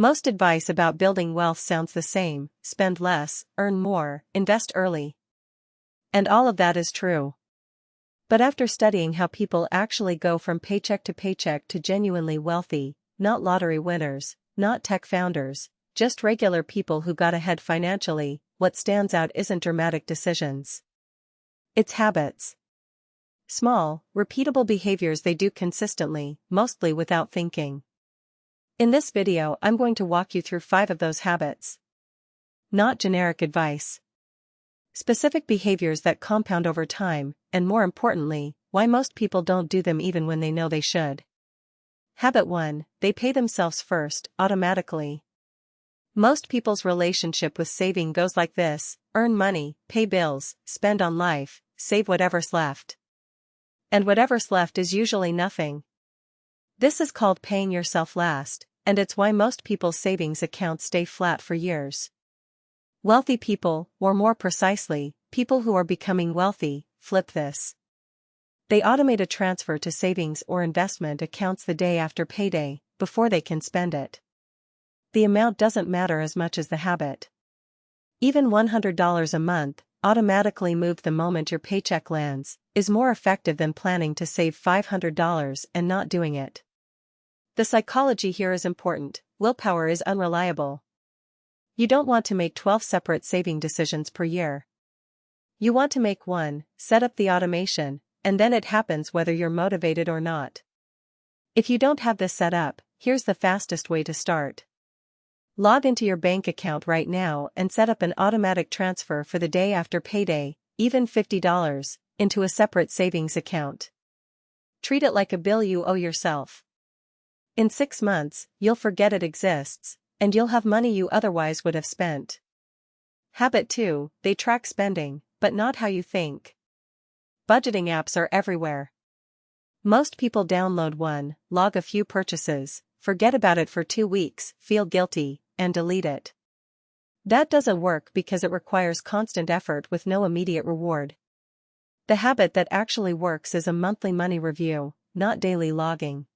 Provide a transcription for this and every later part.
Most advice about building wealth sounds the same: spend less, earn more, invest early. And all of that is true. But after studying how people actually go from paycheck to genuinely wealthy, not lottery winners, not tech founders, just regular people who got ahead financially, what stands out isn't dramatic decisions. It's habits. Small, repeatable behaviors they do consistently, mostly without thinking. In this video, I'm going to walk you through 5 of those habits. Not generic advice. Specific behaviors that compound over time, and more importantly, why most people don't do them even when they know they should. Habit 1, they pay themselves first, automatically. Most people's relationship with saving goes like this: earn money, pay bills, spend on life, save whatever's left. And whatever's left is usually nothing. This is called paying yourself last, and it's why most people's savings accounts stay flat for years. Wealthy people, or more precisely, people who are becoming wealthy, flip this. They automate a transfer to savings or investment accounts the day after payday, before they can spend it. The amount doesn't matter as much as the habit. Even $100 a month, automatically moved the moment your paycheck lands, is more effective than planning to save $500 and not doing it. The psychology here is important: willpower is unreliable. You don't want to make 12 separate saving decisions per year. You want to make one, set up the automation, and then it happens whether you're motivated or not. If you don't have this set up, here's the fastest way to start. Log into your bank account right now and set up an automatic transfer for the day after payday, even $50, into a separate savings account. Treat it like a bill you owe yourself. In 6 months, you'll forget it exists, and you'll have money you otherwise would have spent. Habit 2, they track spending, but not how you think. Budgeting apps are everywhere. Most people download one, log a few purchases, forget about it for 2 weeks, feel guilty, and delete it. That doesn't work because it requires constant effort with no immediate reward. The habit that actually works is a monthly money review, not daily logging.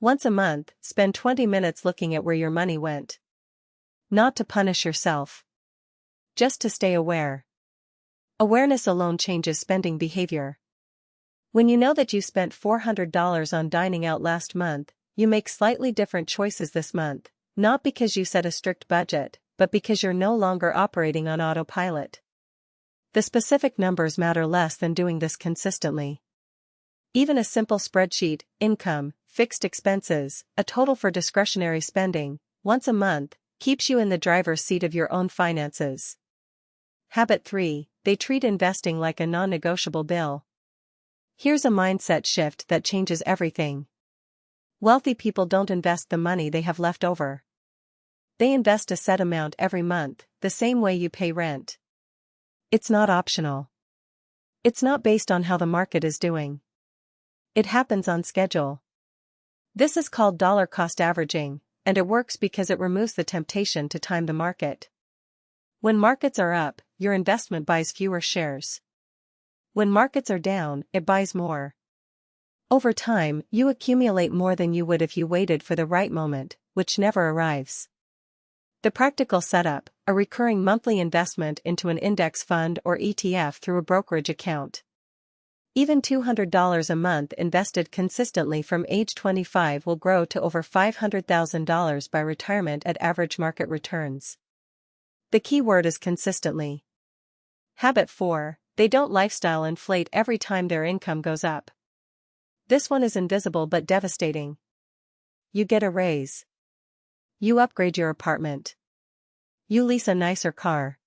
Once a month, spend 20 minutes looking at where your money went. Not to punish yourself. Just to stay aware. Awareness alone changes spending behavior. When you know that you spent $400 on dining out last month, you make slightly different choices this month, not because you set a strict budget, but because you're no longer operating on autopilot. The specific numbers matter less than doing this consistently. Even a simple spreadsheet, income, fixed expenses, a total for discretionary spending, once a month, keeps you in the driver's seat of your own finances. Habit 3, they treat investing like a non-negotiable bill. Here's a mindset shift that changes everything. Wealthy people don't invest the money they have left over. They invest a set amount every month, the same way you pay rent. It's not optional. It's not based on how the market is doing. It happens on schedule. This is called dollar cost averaging, and it works because it removes the temptation to time the market. When markets are up, your investment buys fewer shares. When markets are down, it buys more. Over time, you accumulate more than you would if you waited for the right moment, which never arrives. The practical setup: a recurring monthly investment into an index fund or ETF through a brokerage account. Even $200 a month invested consistently from age 25 will grow to over $500,000 by retirement at average market returns. The key word is consistently. Habit 4, they don't lifestyle inflate every time their income goes up. This one is invisible but devastating. You get a raise. You upgrade your apartment. You lease a nicer car.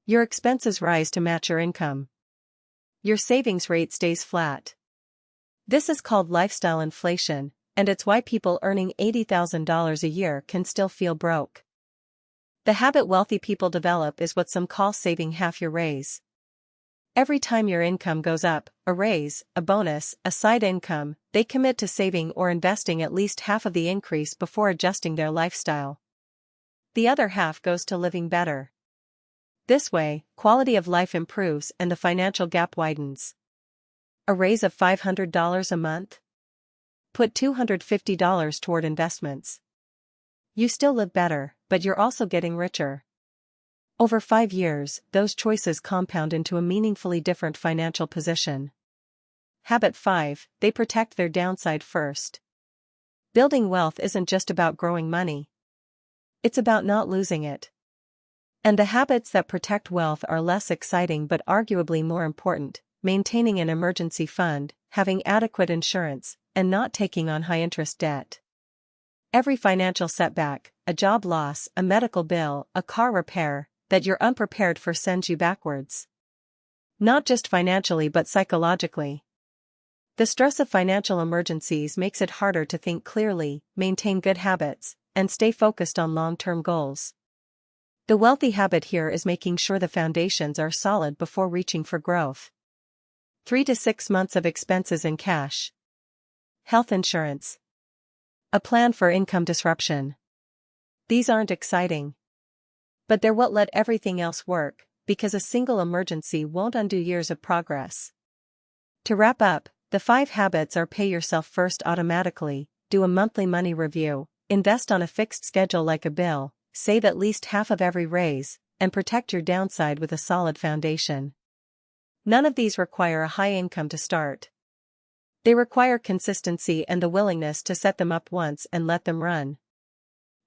Your expenses rise to match your income. Your savings rate stays flat. This is called lifestyle inflation, and it's why people earning $80,000 a year can still feel broke. The habit wealthy people develop is what some call saving half your raise. Every time your income goes up, a raise, a bonus, a side income, they commit to saving or investing at least half of the increase before adjusting their lifestyle. The other half goes to living better. This way, quality of life improves and the financial gap widens. A raise of $500 a month? Put $250 toward investments. You still live better, but you're also getting richer. Over 5 years, those choices compound into a meaningfully different financial position. Habit 5, they protect their downside first. Building wealth isn't just about growing money. It's about not losing it. And the habits that protect wealth are less exciting but arguably more important: maintaining an emergency fund, having adequate insurance, and not taking on high-interest debt. Every financial setback, a job loss, a medical bill, a car repair, that you're unprepared for sends you backwards. Not just financially but psychologically. The stress of financial emergencies makes it harder to think clearly, maintain good habits, and stay focused on long-term goals. The wealthy habit here is making sure the foundations are solid before reaching for growth. 3 to 6 months of expenses in cash. Health insurance. A plan for income disruption. These aren't exciting. But they're what let everything else work, because a single emergency won't undo years of progress. To wrap up, the 5 habits are: pay yourself first automatically, do a monthly money review, invest on a fixed schedule like a bill, save at least half of every raise, and protect your downside with a solid foundation. None of these require a high income to start. They require consistency and the willingness to set them up once and let them run.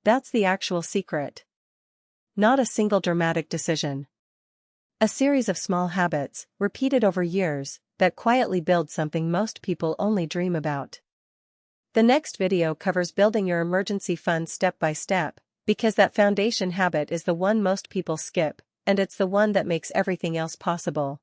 That's the actual secret. Not a single dramatic decision. A series of small habits, repeated over years, that quietly build something most people only dream about. The next video covers building your emergency fund step by step, because that foundation habit is the one most people skip, and it's the one that makes everything else possible.